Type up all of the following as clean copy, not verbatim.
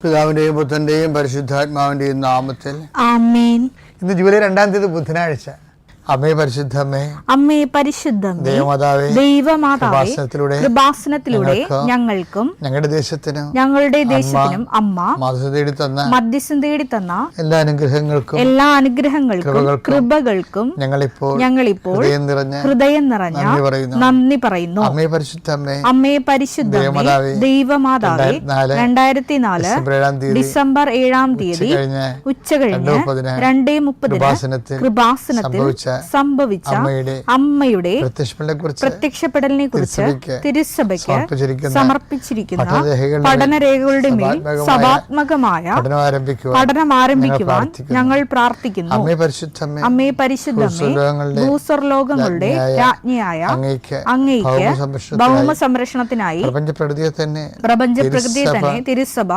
പിതാവിന്റെയും പുത്രന്റെയും പരിശുദ്ധാത്മാവിന്റെയും നാമത്തിൽ ആമേൻ. ഇന്ന് ജൂലൈ 2 ബുധനാഴ്ച. അമ്മേ പരിശുദ്ധമ്മേ, അമ്മേ പരിശുദ്ധമേ, ദൈവമാതാവേ, ദൈവമാതാവേ, കൃപാസനത്തിലൂടെ ഞങ്ങൾക്കും ഞങ്ങളുടെ ദേശത്തിനും അമ്മ മധ്യസ്ഥം തേടി തന്ന എല്ലാ അനുഗ്രഹങ്ങൾക്കും കൃപകൾക്കും ഞങ്ങളിപ്പോൾ ഹൃദയം നിറഞ്ഞ നന്ദി പറയുന്നു. അമ്മേ പരിശുദ്ധമ്മേ, അമ്മേ പരിശുദ്ധമേ, ദൈവമാതാവേ, 2004 ഡിസംബർ 7 ഉച്ചകഴിഞ്ഞ് 2:30 കൃപാസനത്തിൽ സംഭവിച്ച അമ്മയുടെ പ്രത്യക്ഷപ്പെടലിനെ കുറിച്ച് തിരുസഭയ്ക്ക് സമർപ്പിച്ചിരിക്കുന്ന പഠനരേഖകളുടെ മേൽ സഭാത്മകമായ പഠനം ആരംഭിക്കുവാൻ ഞങ്ങൾ പ്രാർത്ഥിക്കുന്നു. അമ്മേ പരിശുദ്ധമേ, ഭൂസ്വർലോകങ്ങളുടെ രാജ്ഞിയായ അങ്ങയ്ക്ക് ഭൗമ സംരക്ഷണത്തിനായി പ്രപഞ്ചപ്രകൃതിയെ തന്നെ തിരുസഭ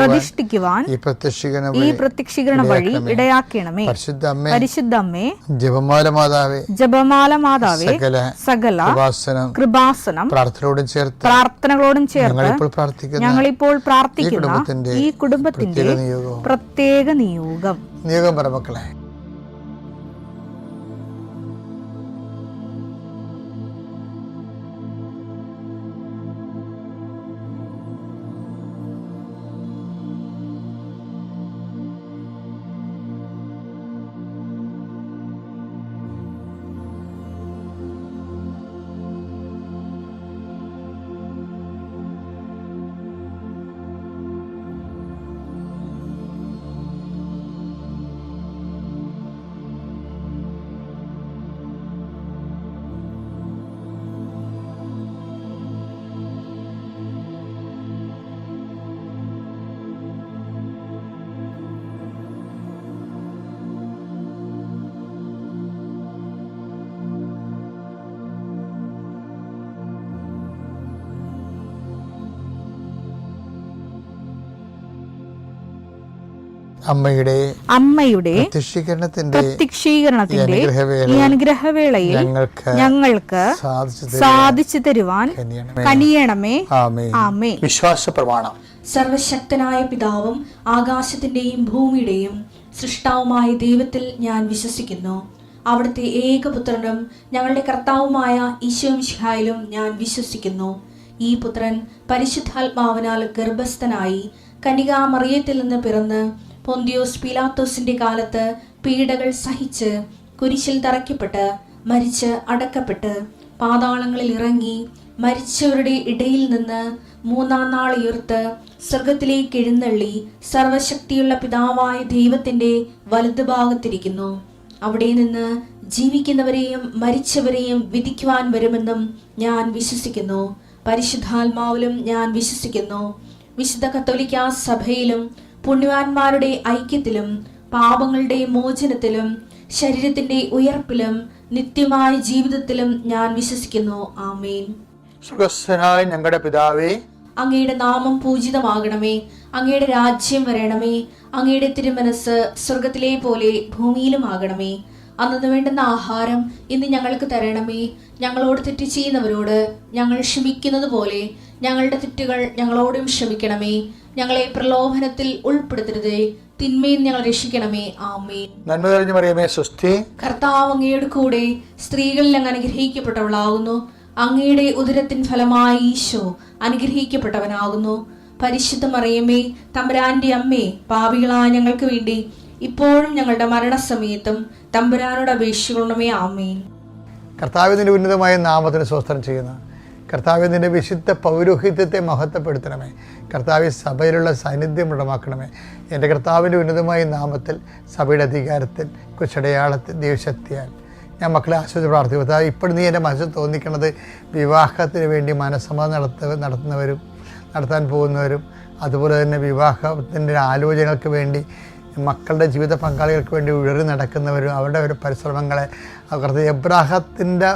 പ്രതിഷ്ഠിക്കുവാൻ ഈ പ്രത്യക്ഷീകരണം വഴി ഇടയാക്കണമേ. പരിശുദ്ധമ്മേ, ജപമാല മാതാവേ, സകല കൃപാസനം പ്രാർത്ഥനകളോടും ചേർത്ത് ഞങ്ങളിപ്പോൾ പ്രാർത്ഥിക്കുന്ന ഈ കുടുംബത്തിന്റെ പ്രത്യേക നിയോഗം പറമക്കളെ. അമ്മയുടെ പ്രത്യക്ഷീകരണത്തിന്റെ ഈ അനുഗ്രഹവേളയിൽ ഞങ്ങൾക്ക് സാധിച്ചു തരുവാൻ കനിയണമേ. ആമേൻ. വിശ്വാസ പ്രമാണം. സർവശക്തനായ പിതാവും ആകാശത്തിന്റെയും ഭൂമിയുടെയും സൃഷ്ടാവുമായ ദൈവത്തിൽ ഞാൻ വിശ്വസിക്കുന്നു. അവിടുത്തെ ഏകപുത്രനും ഞങ്ങളുടെ കർത്താവുമായ ഈശോമിശിഹായിലും ഞാൻ വിശ്വസിക്കുന്നു. ഈ പുത്രൻ പരിശുദ്ധാത്മാവിനാൽ ഗർഭസ്ഥനായി കന്യകാമറിയത്തിൽ നിന്ന് പിറന്ന് പൊന്തിയോസ് പീലാത്തോസിന്റെ കാലത്ത് പീഡകൾ സഹിച്ച് കുരിശിൽ തറയ്ക്കപ്പെട്ട് മരിച്ച് അടക്കപ്പെട്ട് പാതാളങ്ങളിൽ ഇറങ്ങി മരിച്ചവരുടെ ഇടയിൽ നിന്ന് 3-ാം നാൾ ഉയർത്ത് സ്വർഗത്തിലേക്ക് എഴുന്നള്ളി സർവശക്തിയുള്ള പിതാവായ ദൈവത്തിന്റെ വലതുഭാഗത്തിരിക്കുന്നു. അവിടെ നിന്ന് ജീവിക്കുന്നവരെയും മരിച്ചവരെയും വിധിക്കുവാൻ വരുമെന്നും ഞാൻ വിശ്വസിക്കുന്നു. പരിശുദ്ധാത്മാവിലും ഞാൻ വിശ്വസിക്കുന്നു. വിശുദ്ധ കത്തോലിക്കാ സഭയിലും പുണ്യവാന്മാരുടെ ഐക്യത്തിലും പാപങ്ങളുടെ മോചനത്തിലും ശരീരത്തിന്റെ ഉയർപ്പിലും നിത്യമായ ജീവിതത്തിലും ഞാൻ വിശ്വസിക്കുന്നു. ആമേൻ. സ്വർഗ്ഗസ്ഥനായ ഞങ്ങളുടെ പിതാവേ, അങ്ങയുടെ നാമം പൂജിതമാകണമേ. അങ്ങയുടെ രാജ്യം വരണമേ. അങ്ങയുടെ തിരുമനസ് സ്വർഗത്തിലെ പോലെ ഭൂമിയിലും ആകണമേ. അന്നു വേണ്ടുന്ന ആഹാരം ഇന്ന് ഞങ്ങൾക്ക് തരണമേ. ഞങ്ങളോട് തെറ്റ് ചെയ്യുന്നവരോട് ഞങ്ങൾ ക്ഷമിക്കുന്നത് പോലെ ഞങ്ങളുടെ തെറ്റുകൾ ഞങ്ങളോടും ക്ഷമിക്കണമേ. ഞങ്ങളെ പ്രലോഭനത്തിൽ ഉൾപ്പെടുത്തരുതേ, തിന്മയിൽ ഞങ്ങൾ രക്ഷിക്കണമേ. ആമേൻ. നന്മ നിറഞ്ഞ മറിയമേ, സ്വസ്തി. കർത്താവ് അങ്ങയുടെ കൂടെ സ്ത്രീകളിൽ അങ്ങ് അനുഗ്രഹിക്കപ്പെട്ടവളാകുന്നു. അങ്ങയുടെ ഉദരത്തിൻ ഫലമായി ഈശോ അനുഗ്രഹിക്കപ്പെട്ടവനാകുന്നു. പരിശുദ്ധ മറിയമേ, തമ്പുരാന്റെ അമ്മേ, പാപികളായ ഞങ്ങൾക്ക് വേണ്ടി ഇപ്പോഴും ഞങ്ങളുടെ മരണസമയത്തും തമ്പുരാനോട് അപേക്ഷിക്കണമേ. ആമേൻ. കർത്താവിന്റെ ഉന്നതമായ നാമത്തിന് സ്വസ്ത്രം ചെയ്യുന്ന കർത്താവിന്റെ വിശുദ്ധ പൗരോഹിത്യത്തെ മഹത്വപ്പെടുത്തണമേ. കർത്താവ് സഭയിലുള്ള സാന്നിധ്യം ഉടമാക്കണമേ. എൻ്റെ കർത്താവിൻ്റെ ഉന്നതമായ നാമത്തിൽ സഭയുടെ അധികാരത്തിൽ കുശടയാളത്തിൽ ദൈവശക്തിയാൽ ഞാൻ മക്കളെ ആശ്വസിച്ച് പ്രാർത്ഥിക്കുക. ഇപ്പോഴും നീ എൻ്റെ മനസ്സിൽ തോന്നിക്കുന്നത് വിവാഹത്തിന് വേണ്ടി മനസ്സമ്മതം നടത്താൻ പോകുന്നവരും അതുപോലെ തന്നെ വിവാഹത്തിൻ്റെ ആലോചനകൾക്ക് വേണ്ടി മക്കളുടെ ജീവിത പങ്കാളികൾക്ക് വേണ്ടി ഉഴറി നടക്കുന്നവരും അവരുടെ ഒരു പരിശ്രമങ്ങളെ എബ്രാഹത്തിൻ്റെ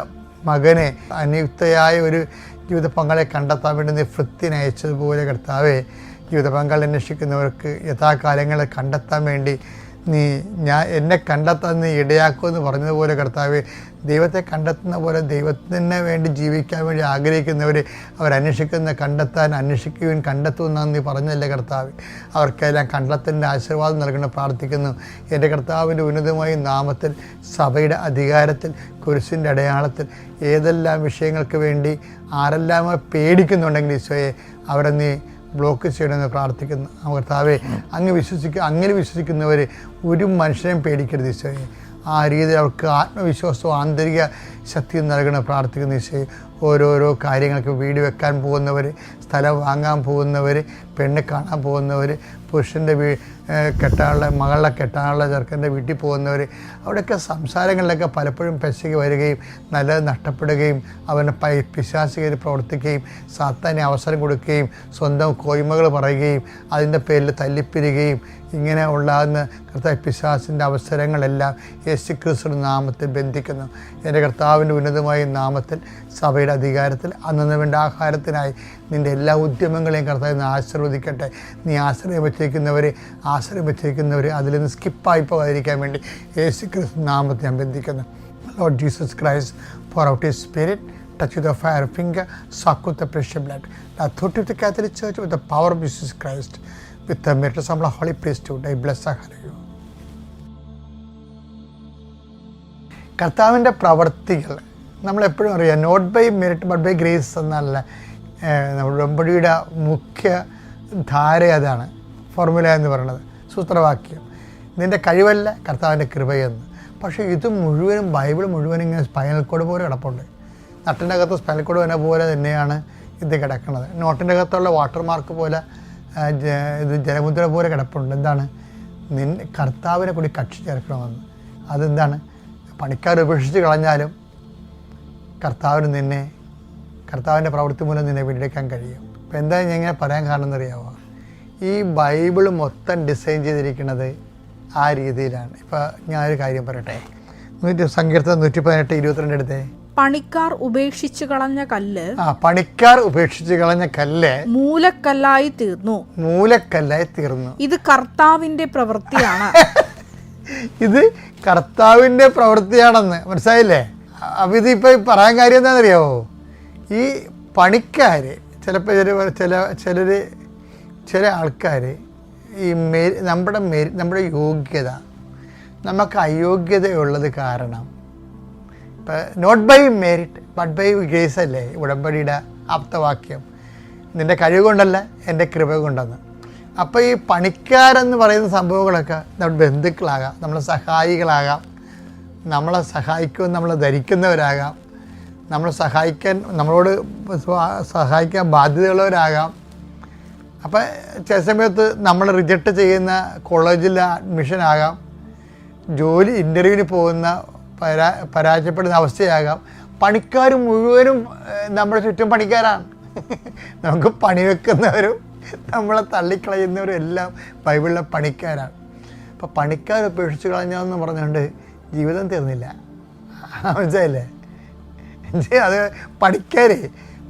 മകനെ അനിയുക്തയായ ഒരു ജീവിത പങ്കാളിയെ കണ്ടെത്താൻ വേണ്ടി നിഫൃത്തിന് അയച്ചതുപോലെ കർത്താവെ ജീവിത പങ്കാളി അന്വേഷിക്കുന്നവർക്ക് യഥാകാലങ്ങളെ കണ്ടെത്താൻ വേണ്ടി എന്നെ കണ്ടെത്താൻ നീ ഇടയാക്കുമെന്ന് പറഞ്ഞതുപോലെ കർത്താവേ, ദൈവത്തെ കണ്ടെത്തുന്ന പോലെ ദൈവത്തിന് വേണ്ടി ജീവിക്കാൻ വേണ്ടി ആഗ്രഹിക്കുന്നവർ അന്വേഷിക്കുകയും കണ്ടെത്തുമെന്നാണ് നീ പറഞ്ഞല്ലേ കർത്താവ്. അവർക്കെല്ലാം കണ്ടെത്തലിൻ്റെ ആശീർവാദം നൽകണം പ്രാർത്ഥിക്കുന്നു. എൻ്റെ കർത്താവിൻ്റെ ഉന്നതമായ നാമത്തിൽ, സഭയുടെ അധികാരത്തിൽ, കുരിശിൻ്റെ അടയാളത്തിൽ ഏതെല്ലാം വിഷയങ്ങൾക്ക് വേണ്ടി ആരെല്ലാം പേടിക്കുന്നുണ്ടെങ്കിൽ ഈശോയെ, അവരെ നീ ബ്ലോക്ക് ചെയ്യണമെന്ന് പ്രാർത്ഥിക്കുന്നു. കർത്താവെ, അങ്ങനെ വിശ്വസിക്കുന്നവർ ഒരു മനുഷ്യനെയും പേടിക്കരുത് ഈശോയെ. ആ രീതിയിൽ അവർക്ക് ആത്മവിശ്വാസവും ആന്തരിക ശക്തിയും നൽകണം പ്രാർത്ഥിക്കുന്ന ഈശോയെ. ഓരോരോ കാര്യങ്ങൾക്ക് വീട് വെക്കാൻ പോകുന്നവർ, സ്ഥലം വാങ്ങാൻ പോകുന്നവർ, പെണ്ണ് കാണാൻ പോകുന്നവർ, പുരുഷൻ്റെ മകളുടെ കെട്ടാനുള്ള ചെറുക്കൻ്റെ വീട്ടിൽ പോകുന്നവർ, അവിടെയൊക്കെ സംസാരങ്ങളിലൊക്കെ പലപ്പോഴും പെശകി വരികയും നല്ലത് നഷ്ടപ്പെടുകയും അവനെ പിശാചികർ പ്രവർത്തിക്കുകയും സാത്താനെ അവസരം കൊടുക്കുകയും സ്വന്തം കോയ്മകൾ പറയുകയും അതിൻ്റെ പേരിൽ തല്ലിപ്പിരികയും ഇങ്ങനെ ഉണ്ടാകുന്ന പിശാചിൻ്റെ അവസരങ്ങളെല്ലാം യേശുക്രിസ്തുവിന്റെ നാമത്തിൽ ബന്ധിക്കുന്നു. എൻ്റെ കർത്താവിൻ്റെ ഉന്നതമായ നാമത്തിൽ, സഭയുടെ അധികാരത്തിൽ, അന്നു വേണ്ട ആഹാരത്തിനായി നിൻ്റെ എല്ലാ ഉദ്യമങ്ങളെയും കർത്താവിനെ ആശീർവദിക്കട്ടെ. നീ ആശ്രയം വെച്ചിരിക്കുന്നവർ അതിൽ നിന്ന് സ്കിപ്പായി പോകാതിരിക്കാൻ വേണ്ടി യേശുക്രിസ്തു നാമത്തെ ഞാൻ ബന്ധിക്കുന്നു. Lord Jesus Christ, pour out His Spirit, touch with the fire finger, soak with the precious blood. The authority of the Catholic Church, with the power of Jesus Christ, with the merit of the Holy Priesthood, I bless you. കർത്താവിൻ്റെ പ്രവർത്തികൾ നമ്മളെപ്പോഴും അറിയാം, not by merit but by grace എന്നല്ല നമ്മുടെ ഉടമ്പടിയുടെ മുഖ്യ ധാര. അതാണ് ഫോർമുല എന്ന് പറയുന്നത്, സൂത്രവാക്യം. നിൻ്റെ കഴിവല്ല, കർത്താവിൻ്റെ കൃപയെന്ന്. പക്ഷേ ഇത് മുഴുവനും, ബൈബിൾ മുഴുവനും ഇങ്ങനെ സ്പൈനൽ കോഡ് പോലെ കിടപ്പുണ്ട്. നട്ടിൻ്റെ അകത്ത് സ്പൈനൽ കോഡ് വന്ന പോലെ തന്നെയാണ് ഇത് കിടക്കുന്നത്. നോട്ടിൻ്റെ അകത്തുള്ള വാട്ടർമാർക്ക് പോലെ ഇത് ജലമുദ്ര പോലെ കിടപ്പുണ്ട്. എന്താണ്? കർത്താവിനെ കൂടി കക്ഷി ചേർക്കണമെന്ന്. അതെന്താണ്? പണിക്കാർ ഉപേക്ഷിച്ച് കളഞ്ഞാലും കർത്താവിൻ്റെ പ്രവൃത്തി മൂലം നിന്നെ വീണ്ടെടുക്കാൻ കഴിയും. അപ്പോൾ എന്താ ഞാൻ ഇങ്ങനെ പറയാൻ കാരണം എന്നറിയാമോ? ഈ ബൈബിൾ മൊത്തം ഡിസൈൻ ചെയ്തിരിക്കുന്നത് ആ രീതിയിലാണ്. ഇപ്പോൾ ഞാനൊരു കാര്യം പറയട്ടെ. സങ്കീർത്തനം 118:22 എടുത്തേ. പണിക്കാർ ഉപേക്ഷിച്ചു കളഞ്ഞ കല്ല് മൂലക്കല്ലായി തീർന്നു. ഇത് കർത്താവിൻ്റെ പ്രവൃത്തിയാണ്. ഇത് കർത്താവിൻ്റെ പ്രവൃത്തിയാണെന്ന് മനസ്സിലായില്ലേ? അപ്പം ഇതിപ്പോൾ പറയാൻ കാര്യം എന്താണെന്നറിയാമോ? ഈ പണിക്കാർ ചിലപ്പോൾ ചില ആൾക്കാർ ഈ നമ്മുടെ യോഗ്യത, നമുക്ക് അയോഗ്യതയുള്ളത് കാരണം, ഇപ്പം not by merit but by grace അല്ലേ ഉടമ്പടിയുടെ ആപ്തവാക്യം. നിൻ്റെ കഴിവ് കൊണ്ടല്ല, എൻ്റെ കൃപ കൊണ്ടെന്ന്. അപ്പോൾ ഈ പണിക്കാരെന്ന് പറയുന്ന സംഭവങ്ങളൊക്കെ നമ്മുടെ ബന്ധുക്കളാകാം, നമ്മളെ സഹായികളാകാം, നമ്മളെ സഹായിക്കുമെന്ന് നമ്മൾ ധരിക്കുന്നവരാകാം, നമ്മളോട് സഹായിക്കാൻ ബാധ്യതയുള്ളവരാകാം. അപ്പം ചില സമയത്ത് നമ്മൾ റിജക്റ്റ് ചെയ്യുന്ന കോളേജിലെ അഡ്മിഷനാകാം, ജോലി ഇൻ്റർവ്യൂവിന് പോകുന്ന പരാജയപ്പെടുന്ന അവസ്ഥയാകാം. പണിക്കാർ മുഴുവനും നമ്മുടെ ചുറ്റും പണിക്കാരാണ്. നമുക്ക് പണി വെക്കുന്നവരും നമ്മളെ തള്ളിക്കളയുന്നവരും എല്ലാം ബൈബിളിലെ പണിക്കാരാണ്. അപ്പോൾ പണിക്കാർ ഉപേക്ഷിച്ച് കളഞ്ഞതെന്ന് പറഞ്ഞുകൊണ്ട് ജീവിതം തീർന്നില്ല. മനസ്സിലായില്ലേ? അത് പണിക്കാർ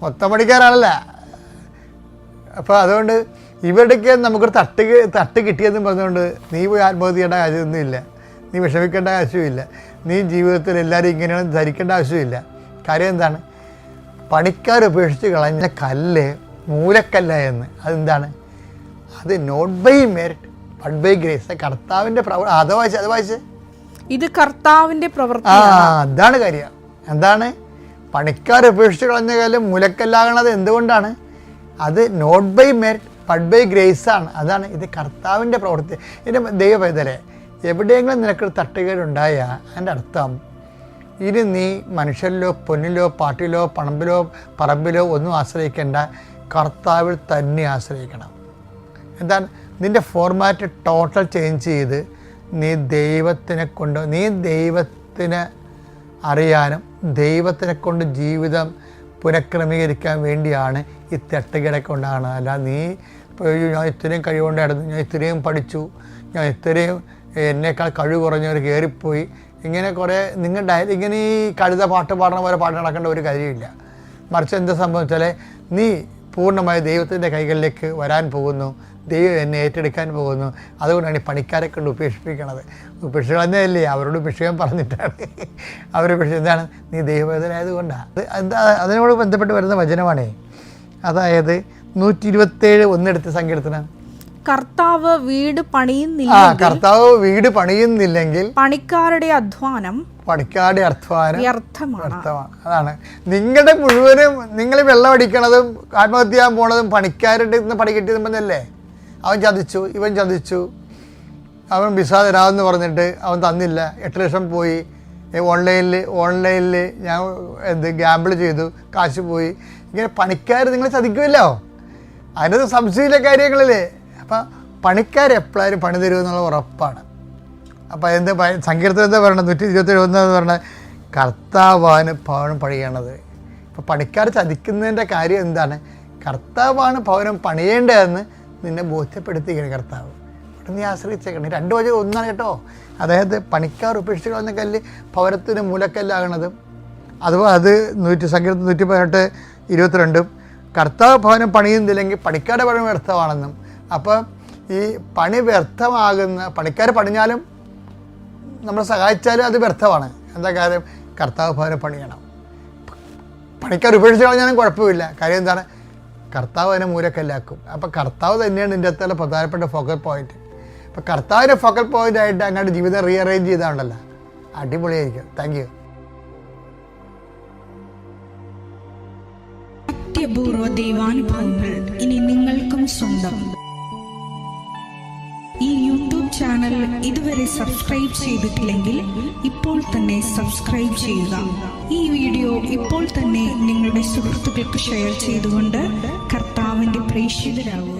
മൊത്തം പണിക്കാരാണല്ല. അപ്പോൾ അതുകൊണ്ട് ഇവിടേക്ക് നമുക്കൊരു തട്ട് കിട്ടിയെന്ന് പറഞ്ഞുകൊണ്ട് നീ പോയി ആത്മഹത്യ ചെയ്യേണ്ട ആവശ്യമൊന്നുമില്ല, നീ വിഷമിക്കേണ്ട ആവശ്യമില്ല, നീ ജീവിതത്തിൽ എല്ലാവരും ഇങ്ങനെയാണ് ധരിക്കേണ്ട ആവശ്യമില്ല. കാര്യം എന്താണ്? പണിക്കാർ ഉപേക്ഷിച്ച് കളഞ്ഞ കല്ല് മൂലക്കല്ല എന്ന്. അതെന്താണ്? അത് not by merit but by grace, കർത്താവിൻ്റെ പ്രവൃത്തി. അത് വായിച്ച് ഇത് കർത്താവിൻ്റെ പ്രവൃത്തി. അതാണ് കാര്യം. എന്താണ്? പണിക്കാർ ഉപേക്ഷിച്ച് കളഞ്ഞ കല്ല് മൂലക്കല്ലാകണത് എന്തുകൊണ്ടാണ്? അത് not by merit but by grace ആണ്. അതാണ് ഇത് കർത്താവിൻ്റെ പ്രവൃത്തി. എൻ്റെ ദൈവപൈതലേ, എവിടെയെങ്കിലും നിനക്കൊരു തട്ടുകേടുണ്ടായാൽ അതിൻ്റെ അർത്ഥം ഇനി നീ മനുഷ്യരിലോ പൊന്നിലോ പാട്ടിലോ പറമ്പിലോ ഒന്നും ആശ്രയിക്കേണ്ട, കർത്താവിൽ തന്നെ ആശ്രയിക്കണം. എന്താണ്? നിൻ്റെ ഫോർമാറ്റ് ടോട്ടൽ ചേഞ്ച് ചെയ്ത് നീ ദൈവത്തിനെ അറിയാനും ദൈവത്തിനെ കൊണ്ട് ജീവിതം പുനഃക്രമീകരിക്കാൻ വേണ്ടിയാണ് ഈ തട്ടുകേടൊക്കെ ഉണ്ടാകുന്നത്. അല്ല നീ ഞാൻ ഇത്രയും കഴിവുണ്ടായിരുന്നു, ഞാൻ ഇത്രയും പഠിച്ചു, ഞാൻ ഇത്രയും എന്നേക്കാൾ കഴിവ് കുറഞ്ഞവർ കയറിപ്പോയി, ഇങ്ങനെ കുറേ ഇങ്ങനെ ഈ കഴുത പാട്ട് പാടുന്ന പോലെ പാട്ട് നടക്കേണ്ട ഒരു കാര്യമില്ല. മറിച്ച് എന്താ സംഭവിച്ചാൽ നീ പൂർണ്ണമായി ദൈവത്തിൻ്റെ കൈകളിലേക്ക് വരാൻ പോകുന്നു. ദൈവം എന്നെ ഏറ്റെടുക്കാൻ പോകുന്നു. അതുകൊണ്ടാണ് ഈ പണിക്കാരെ കൊണ്ട് ഉപേക്ഷിപ്പിക്കണത്. ഉപേക്ഷികളെന്നല്ലേ അവരോട് ഉപേക്ഷിക്കാൻ പറഞ്ഞിട്ടാണ് അവർ എന്താണ് നീ ദൈവവേദനായതുകൊണ്ടാണ്. അതിനോട് ബന്ധപ്പെട്ട് വരുന്ന വചനമാണേ. അതായത് 127 ഒന്നെടുത്ത് സങ്കീർത്തനം. കർത്താവ് വീട് പണിയുന്നില്ല, കർത്താവ് വീട് പണിയുന്നില്ലെങ്കിൽ പണിക്കാരുടെ അധ്വാനം വ്യർത്ഥമാണ്. അതാണ് നിങ്ങളുടെ മുഴുവനും നിങ്ങൾ വെള്ളം അടിക്കണതും ആത്മഹത്യ ചെയ്യാൻ പോണതും പണിക്കാരുടെ പണി കിട്ടിയതല്ലേ. അവൻ ചതിച്ചു, ഇവൻ ചതിച്ചു, അവൻ വിസ തരാമെന്ന് പറഞ്ഞിട്ട് അവൻ തന്നില്ല, 8 ലക്ഷം പോയി, ഓൺലൈനിൽ ഞാൻ ഗാമ്പിൾ ചെയ്തു, കാശ് പോയി. ഇങ്ങനെ പണിക്കാർ നിങ്ങളെ ചതിക്കുമല്ലോ, അതിനകത്ത് സംശയമില്ല കാര്യങ്ങളില്ലേ. അപ്പം പണിക്കാരെപ്പോഴും പണി തരുമെന്നുള്ള ഉറപ്പാണ്. അപ്പോൾ സങ്കീർത്തനം എന്താ പറയണത്? 127 പറഞ്ഞാൽ കർത്താവാണ് ഭവനം പണിയണത്. ഇപ്പോൾ പണിക്കാർ ചതിക്കുന്നതിൻ്റെ കാര്യം എന്താണ്? കർത്താവാണ് ഭവനം പണിയേണ്ടതെന്ന് നിന്നെ ബോധ്യപ്പെടുത്തിയിരിക്കണം കർത്താവ്. അവിടെ നീ ആശ്രയിച്ചേക്കണം. 2 വചനം ഒന്നാണ് കേട്ടോ. അതായത് പണിക്കാർ ഉപേക്ഷിച്ച് കളഞ്ഞ കല്ല് ഭവനത്തിന് മൂലക്കല്ലാകണതും. അതുപോലെ അത് സങ്കീർത്തനം 118:22 കർത്താവ് ഭവനം പണിയുന്നില്ലെങ്കിൽ പണിക്കാരുടെ പണി വ്യർത്ഥമാണെന്നും. അപ്പം ഈ പണി വ്യർത്ഥമാകുന്ന പണിക്കാർ പണിഞ്ഞാലും നമ്മളെ സഹായിച്ചാലും അത് വ്യർത്ഥമാണ്. എന്താ കാര്യം? കർത്താവ് ഭവനം പണിയണം. പണിക്കാർ ഉപേക്ഷിച്ച് കളഞ്ഞാലും കുഴപ്പമില്ല. കാര്യം എന്താണ്? കർത്താവ് അതിനെ മൂലക്കല്ലാക്കും. അപ്പോൾ കർത്താവ് തന്നെയാണ് ഇതിൻ്റെ അകത്തുള്ള പ്രധാനപ്പെട്ട ഫോക്കൽ പോയിന്റ്. അപ്പോൾ കർത്താവിൻ്റെ ഫോക്കൽ പോയിന്റ് ആയിട്ട് അങ്ങോട്ട് ജീവിതം റീഅറേഞ്ച് ചെയ്താണല്ലോ, അടിപൊളിയായിരിക്കും. Thank you. അത്യപൂർവ ദൈവാനുഭവങ്ങൾ ഇനി നിങ്ങൾക്കും സ്വന്തം. ഈ യൂട്യൂബ് ചാനൽ ഇതുവരെ സബ്സ്ക്രൈബ് ചെയ്തിട്ടില്ലെങ്കിൽ ഇപ്പോൾ തന്നെ സബ്സ്ക്രൈബ് ചെയ്യുക. ഈ വീഡിയോ ഇപ്പോൾ തന്നെ നിങ്ങളുടെ സുഹൃത്തുക്കൾക്ക് ഷെയർ ചെയ്തുകൊണ്ട് കർത്താവിൻ്റെ പ്രേക്ഷിതരാകുക.